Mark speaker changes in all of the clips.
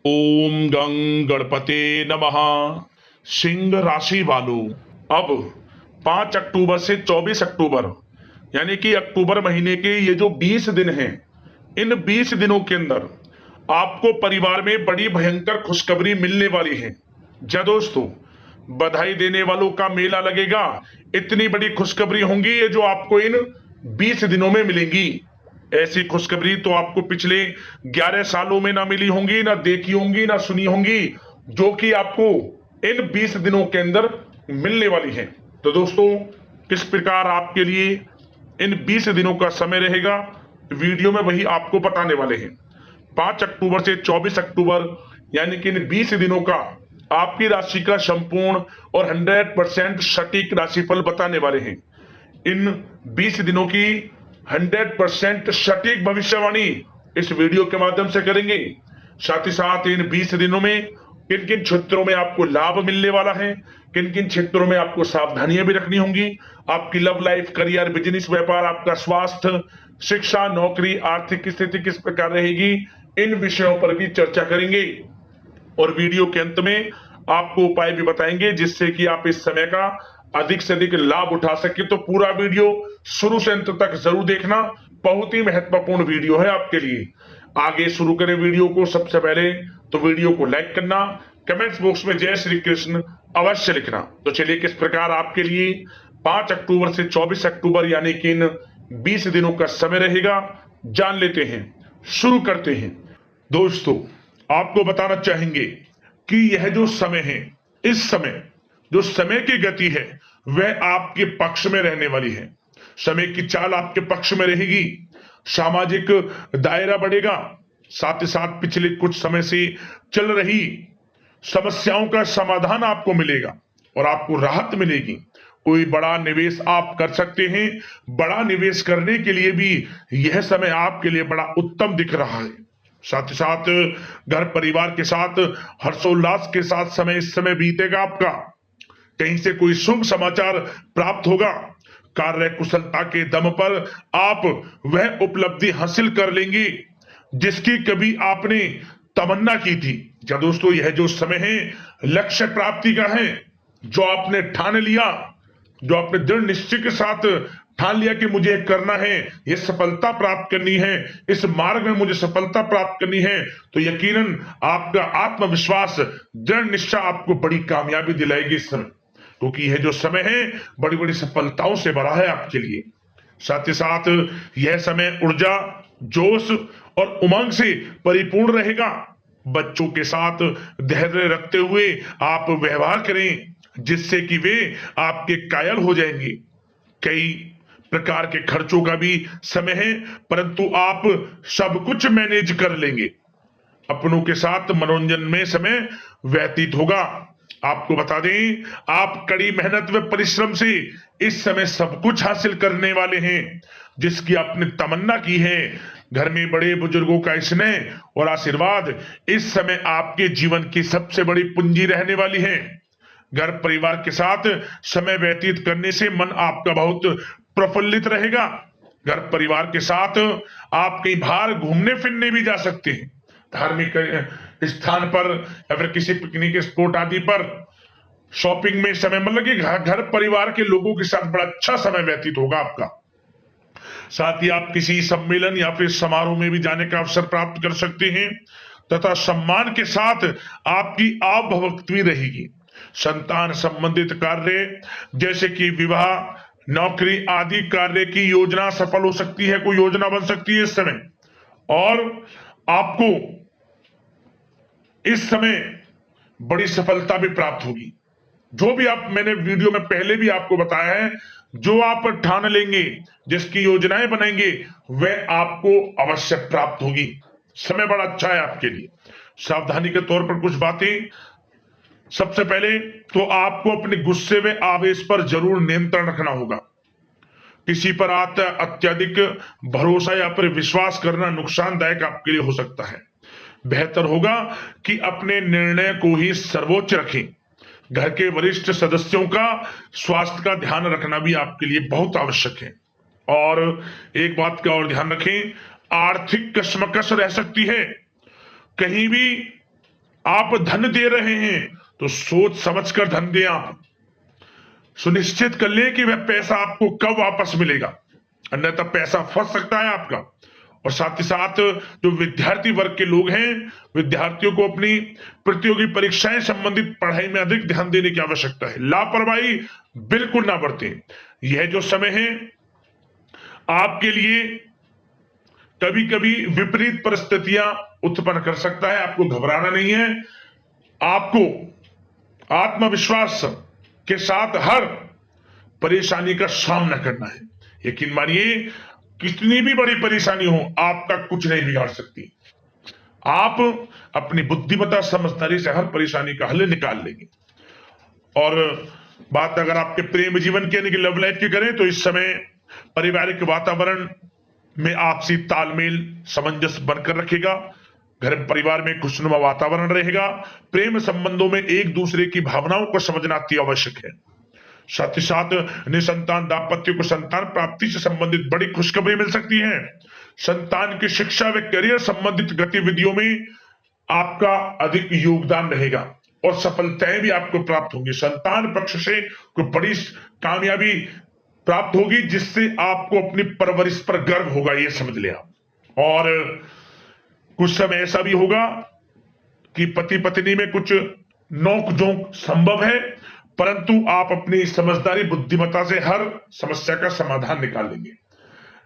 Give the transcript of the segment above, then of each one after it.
Speaker 1: ओम गं गणपते नमः। सिंह राशि वालों, अब 5 अक्टूबर से 24 अक्टूबर यानी कि अक्टूबर महीने के ये जो 20 दिन हैं, इन 20 दिनों के अंदर आपको परिवार में बड़ी भयंकर खुशखबरी मिलने वाली है। जा दोस्तों, बधाई देने वालों का मेला लगेगा। इतनी बड़ी खुशखबरी होंगी ये जो आपको इन 20 दिनों में मिलेंगी। ऐसी खुशखबरी तो आपको पिछले 11 सालों में ना मिली होंगी, ना देखी होंगी, ना सुनी होंगी, जो कि आपको इन 20 दिनों के अंदर मिलने वाली है। तो दोस्तों, किस प्रकार आपके लिए इन 20 दिनों का समय रहेगा, वीडियो में वही आपको बताने वाले हैं। 5 अक्टूबर से 24 अक्टूबर यानी कि इन 20 दिनों का आपकी राशि का संपूर्ण और 100% सटीक राशिफल बताने वाले हैं। इन 20 दिनों की 100% सटीक भविष्यवाणी इस वीडियो के माध्यम से करेंगे। साथ ही साथ इन 20 दिनों में किन किन क्षेत्रों में आपको लाभ मिलने वाला है, किन किन क्षेत्रों में आपको सावधानियां भी रखनी होंगी, आपकी लव लाइफ, करियर, बिजनेस, व्यापार, आपका स्वास्थ्य, शिक्षा, नौकरी, आर्थिक स्थिति किस प्रकार रहेगी, इन विषयों पर भी चर्चा करेंगे। और वीडियो के अंत में आपको उपाय भी बताएंगे जिससे कि आप इस समय का अधिक से अधिक लाभ उठा सके। तो पूरा वीडियो शुरू से अंत तक जरूर देखना, बहुत ही महत्वपूर्ण वीडियो है आपके लिए। आगे शुरू करें वीडियो को। सबसे पहले तो वीडियो को लाइक करना, कमेंट्स बॉक्स में जय श्री कृष्ण अवश्य लिखना। तो चलिए, किस प्रकार आपके लिए 5 अक्टूबर से 24 अक्टूबर यानी कि इन 20 दिनों का समय रहेगा, जान लेते हैं। शुरू करते हैं। दोस्तों, आपको बताना चाहेंगे कि यह जो समय है, इस समय जो समय की गति है वह आपके पक्ष में रहने वाली है। समय की चाल आपके पक्ष में रहेगी, सामाजिक दायरा बढ़ेगा। साथ ही साथ पिछले कुछ समय से चल रही समस्याओं का समाधान आपको मिलेगा और आपको राहत मिलेगी। कोई बड़ा निवेश आप कर सकते हैं। बड़ा निवेश करने के लिए भी यह समय आपके लिए बड़ा उत्तम दिख रहा है। साथ ही साथ घर परिवार के साथ हर्षोल्लास के साथ समय इस समय बीतेगा आपका। कहीं से कोई शुभ समाचार प्राप्त होगा। कार्य कुशलता के दम पर आप वह उपलब्धि हासिल कर लेंगे जिसकी कभी आपने तमन्ना की थी। क्या दोस्तों, यह जो समय है लक्ष्य प्राप्ति का है। जो आपने ठान लिया, जो आपने दृढ़ निश्चय के साथ ठान लिया कि मुझे करना है, ये सफलता प्राप्त करनी है, इस मार्ग में मुझे सफलता प्राप्त करनी है, तो यकीनन आपका आत्मविश्वास, दृढ़ निश्चय आपको बड़ी कामयाबी दिलाएगी इस समय। क्योंकि यह जो समय है बड़ी बड़ी सफलताओं से भरा है आपके लिए। साथ ही साथ यह समय ऊर्जा, जोश और उमंग से परिपूर्ण रहेगा। बच्चों के साथ धैर्य रखते हुए आप व्यवहार करें जिससे कि वे आपके कायल हो जाएंगे। कई प्रकार के खर्चों का भी समय है, परंतु आप सब कुछ मैनेज कर लेंगे। अपनों के साथ मनोरंजन में समय व्यतीत होगा। आपको बता दें, आप कड़ी मेहनत व परिश्रम से इस समय सब कुछ हासिल करने वाले हैं जिसकी आपने तमन्ना की है। घर में बड़े बुजुर्गों का स्नेह और आशीर्वाद इस समय आपके जीवन की सबसे बड़ी पूंजी रहने वाली है। घर परिवार के साथ समय व्यतीत करने से मन आपका बहुत प्रफुल्लित रहेगा। घर परिवार के साथ आप कहीं बाहर घूमने फिरने भी जा सकते हैं, धार्मिक स्थान पर या फिर किसी पिकनिक स्पॉट आदि पर, शॉपिंग में समय, मतलब कि घर परिवार के लोगों के साथ बड़ा अच्छा समय व्यतीत होगा आपका। साथ ही आप किसी सम्मेलन या फिर समारोह में भी जाने का अवसर प्राप्त कर सकते हैं तथा सम्मान के साथ आपकी आवभगत भी रहेगी। संतान संबंधित कार्य जैसे कि विवाह, नौकरी आदि कार्य की योजना सफल हो सकती है, कोई योजना बन सकती है इस समय। और आपको इस समय बड़ी सफलता भी प्राप्त होगी। जो भी आप, मैंने वीडियो में पहले भी आपको बताया है, जो आप ठान लेंगे, जिसकी योजनाएं बनाएंगे, वह आपको अवश्य प्राप्त होगी। समय बड़ा अच्छा है आपके लिए। सावधानी के तौर पर कुछ बातें। सबसे पहले तो आपको अपने गुस्से व आवेश पर जरूर नियंत्रण रखना होगा। किसी पर अत्यधिक भरोसा या फिर विश्वास करना नुकसानदायक आपके लिए हो सकता है। बेहतर होगा कि अपने निर्णय को ही सर्वोच्च रखें। घर के वरिष्ठ सदस्यों का स्वास्थ्य का ध्यान रखना भी आपके लिए बहुत आवश्यक है। और एक बात का और ध्यान रखें, आर्थिक कशमकश रह सकती है। कहीं भी आप धन दे रहे हैं तो सोच समझकर धन दें। आप सुनिश्चित कर लें कि वह पैसा आपको कब वापस मिलेगा, अन्यथा पैसा फंस सकता है आपका। और साथ ही साथ जो विद्यार्थी वर्ग के लोग हैं, विद्यार्थियों को अपनी प्रतियोगी परीक्षाएं संबंधित पढ़ाई में अधिक ध्यान देने की आवश्यकता है। लापरवाही बिल्कुल ना बरतें। यह जो समय है आपके लिए कभी कभी विपरीत परिस्थितियां उत्पन्न कर सकता है, आपको घबराना नहीं है। आपको आत्मविश्वास के साथ हर परेशानी का सामना करना है। यकीन मानिए, कितनी भी बड़ी परेशानी हो आपका कुछ नहीं बिगाड़ सकती। आप अपनी बुद्धिमत्ता समझदारी से हर परेशानी का हल निकाल लेंगे। और बात अगर आपके प्रेम जीवन की यानी कि लव लाइफ की करें तो इस समय पारिवारिक वातावरण में आपसी तालमेल सामंजस्य बनकर रखेगा। घर परिवार में खुशनुमा वातावरण रहेगा। प्रेम संबंधों में एक दूसरे की भावनाओं को समझना अति आवश्यक है। साथ ही साथ निसंतान दाम्पत्य को संतान प्राप्ति से संबंधित बड़ी खुशखबरी मिल सकती है। संतान की शिक्षा व करियर संबंधित गतिविधियों में आपका अधिक योगदान रहेगा और सफलताएं भी आपको प्राप्त होंगी। संतान पक्ष से कोई बड़ी कामयाबी प्राप्त होगी जिससे आपको अपनी परवरिश पर गर्व होगा, ये समझ लिया। और कुछ समय ऐसा भी होगा कि पति पत्नी में कुछ नोक झोंक संभव है, परंतु आप अपनी समझदारी बुद्धिमत्ता से हर समस्या का समाधान निकाल लेंगे।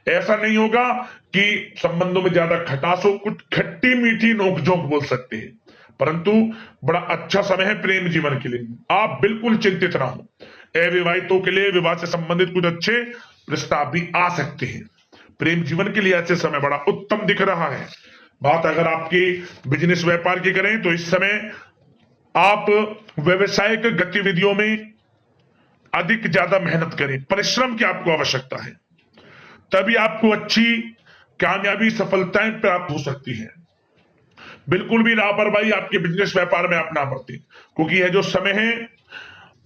Speaker 1: ऐसा नहीं होगा कि संबंधों में ज्यादा खटास हो, कुछ खट्टी मीठी नोकझोंक बोल सकते हैं, परंतु बड़ा अच्छा समय है प्रेम जीवन के लिए। आप बिल्कुल चिंतित ना हो। अविवाहितों के लिए विवाह से संबंधित कुछ अच्छे प्रस्ताव भी आ सकते हैं। प्रेम जीवन के लिए ऐसे समय बड़ा उत्तम दिख रहा है। बात अगर आपकी बिजनेस व्यापार की करें तो इस समय आप व्यवसायिक गतिविधियों में अधिक ज्यादा मेहनत करें, परिश्रम की आपको आवश्यकता है, तभी आपको अच्छी कामयाबी सफलताएं प्राप्त हो सकती है। बिल्कुल भी लापरवाही आपके बिजनेस व्यापार में आप ना बरतें, क्योंकि यह जो समय है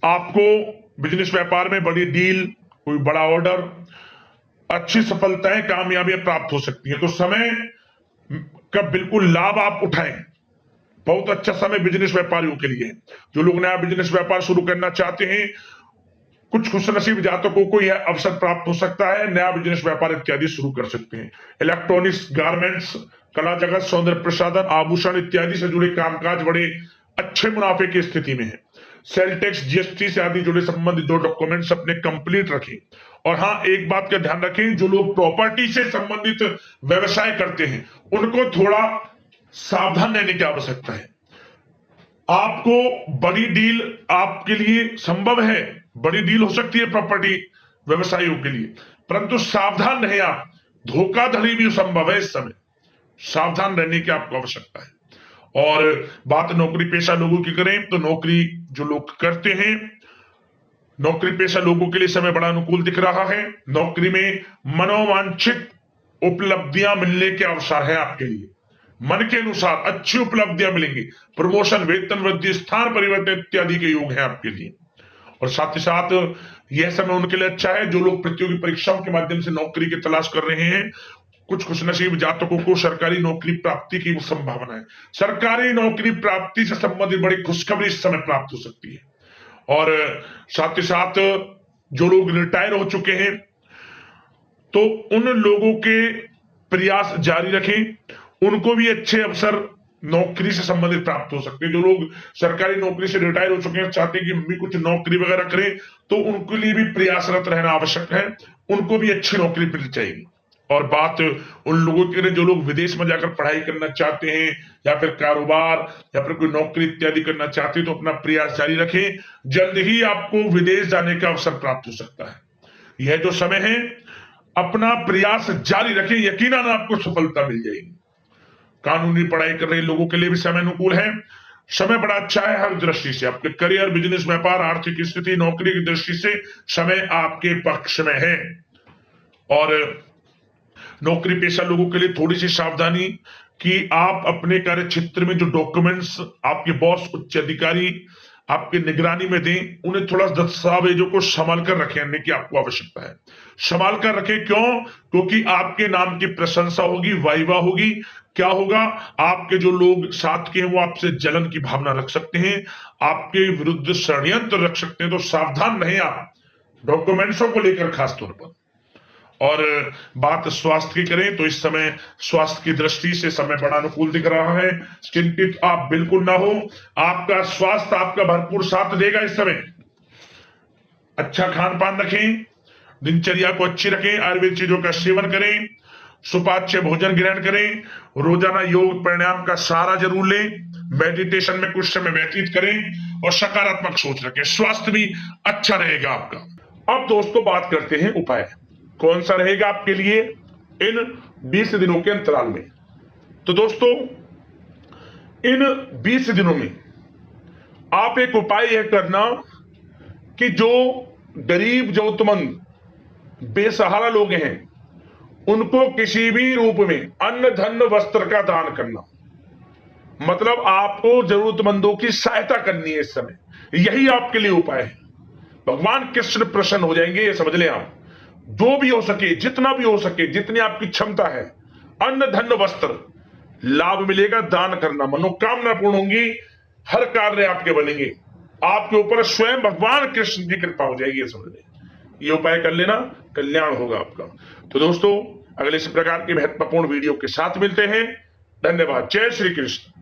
Speaker 1: आपको बिजनेस व्यापार में बड़ी डील, कोई बड़ा ऑर्डर, अच्छी सफलताएं कामयाबियां प्राप्त हो सकती है। तो समय का बिल्कुल लाभ आप उठाएं। बहुत अच्छा समय बिजनेस व्यापारियों के लिए। जो लोग नया बिजनेस व्यापार शुरू करना चाहते हैं, कुछ खुशनसीब जातकों को यह अवसर प्राप्त हो सकता है, नया बिजनेस व्यापार इत्यादि शुरू कर सकते हैं। इलेक्ट्रॉनिक्स, गारमेंट्स, कला जगत, सौंदर्य प्रसाधन, आभूषण इत्यादि से जुड़े कामकाज बड़े अच्छे मुनाफे की स्थिति में है। सेल टैक्स, जीएसटी से आदि जुड़े संबंधित जो डॉक्यूमेंट्स अपने कंप्लीट रखें। और हाँ, एक बात का ध्यान रखें, जो लोग प्रॉपर्टी से संबंधित व्यवसाय करते हैं उनको थोड़ा सावधान रहने की आवश्यकता है। आपको बड़ी डील आपके लिए संभव है, बड़ी डील हो सकती है प्रॉपर्टी व्यवसायियों के लिए, परंतु सावधान रहे आप। धोखाधड़ी भी संभव है इस समय, सावधान रहने की आपको आवश्यकता है। और बात नौकरी पेशा लोगों की करें तो नौकरी जो लोग करते हैं, नौकरी पेशा लोगों के लिए समय बड़ा अनुकूल दिख रहा है। नौकरी में मनोवांछित उपलब्धियां मिलने के अवसर है आपके लिए। मन के अनुसार अच्छी उपलब्धियां मिलेंगी। प्रमोशन, वेतन वृद्धि, स्थान परिवर्तन इत्यादि के योग है आपके लिए। और साथ ही साथ यह समय उनके लिए अच्छा है जो लोग प्रतियोगी परीक्षाओं के माध्यम से नौकरी की तलाश कर रहे हैं। कुछ खुशनसीब जातकों को सरकारी नौकरी प्राप्ति की संभावना है। सरकारी नौकरी प्राप्ति से संबंधित बड़ी खुशखबरी इस समय प्राप्त हो सकती है। और साथ ही साथ जो लोग रिटायर हो चुके हैं तो उन लोगों के प्रयास जारी रखें, उनको भी अच्छे अवसर नौकरी से संबंधित प्राप्त हो सकते हैं। जो लोग सरकारी नौकरी से रिटायर हो चुके हैं, चाहते हैं कि मम्मी कुछ नौकरी वगैरह करें, तो उनके लिए भी प्रयासरत रहना आवश्यक है, उनको भी अच्छी नौकरी मिल जाएगी। और बात उन लोगों के लिए जो लोग विदेश में जाकर पढ़ाई करना चाहते हैं या फिर कारोबार या फिर कोई नौकरी इत्यादि करना चाहते हैं तो अपना प्रयास जारी रखें, जल्द ही आपको विदेश जाने का अवसर प्राप्त हो सकता है। यह जो समय है अपना प्रयास जारी रखें, यकीनन आपको सफलता मिल जाएगी। कानूनी पढ़ाई कर रहे लोगों के लिए भी समय अनुकूल है। समय बड़ा अच्छा है हर दृष्टि से। आपके करियर, बिजनेस, व्यापार, आर्थिक स्थिति, नौकरी की दृष्टि से समय आपके पक्ष में है। और नौकरी पेशा लोगों के लिए थोड़ी सी सावधानी कि आप अपने कार्य क्षेत्र में जो डॉक्यूमेंट्स आपके बॉस, उच्च अधिकारी आपकी निगरानी में दें, उन्हें थोड़ा दस्तावेजों को संभाल कर रखने की आपको आवश्यकता है। संभाल कर रखें, क्यों? क्योंकि आपके नाम की प्रशंसा होगी, वाइवा होगी। क्या होगा? आपके जो लोग साथ के हैं वो आपसे जलन की भावना रख सकते हैं, आपके विरुद्ध षड्यंत्र रख सकते हैं। तो सावधान रहें आप डॉक्यूमेंट्सों को लेकर खासतौर पर। और बात स्वास्थ्य की करें तो इस समय स्वास्थ्य की दृष्टि से समय बड़ा अनुकूल दिख रहा है। चिंतित आप बिल्कुल ना हो, आपका स्वास्थ्य आपका भरपूर साथ देगा इस समय। अच्छा खान पान रखें, दिनचर्या को अच्छी रखें, आयुर्वेद चीजों का सेवन करें, सुपाच्य भोजन ग्रहण करें, रोजाना योग प्राणायाम का सहारा जरूर लें, मेडिटेशन में कुछ समय व्यतीत करें और सकारात्मक सोच रखें। स्वास्थ्य भी अच्छा रहेगा आपका। अब दोस्तों बात करते हैं उपाय, कौन सा रहेगा आपके लिए इन 20 दिनों के अंतराल में। तो दोस्तों इन 20 दिनों में आप एक उपाय यह करना कि जो गरीब जरूरतमंद बेसहारा लोग हैं उनको किसी भी रूप में अन्न धन वस्त्र का दान करना। मतलब आपको जरूरतमंदों की सहायता करनी है इस समय, यही आपके लिए उपाय है। भगवान कृष्ण प्रसन्न हो जाएंगे, ये समझ लें आप। जो भी हो सके, जितना भी हो सके, जितनी आपकी क्षमता है, अन्न धन वस्त्र लाभ मिलेगा, दान करना, मनोकामना पूर्ण होंगी, हर कार्य आपके बनेंगे, आपके ऊपर स्वयं भगवान कृष्ण की कृपा हो जाएगी, ये समझ लें। ये उपाय कर लेना, कल्याण होगा आपका। तो दोस्तों अगले इस प्रकार के महत्वपूर्ण वीडियो के साथ मिलते हैं। धन्यवाद। जय श्री कृष्ण।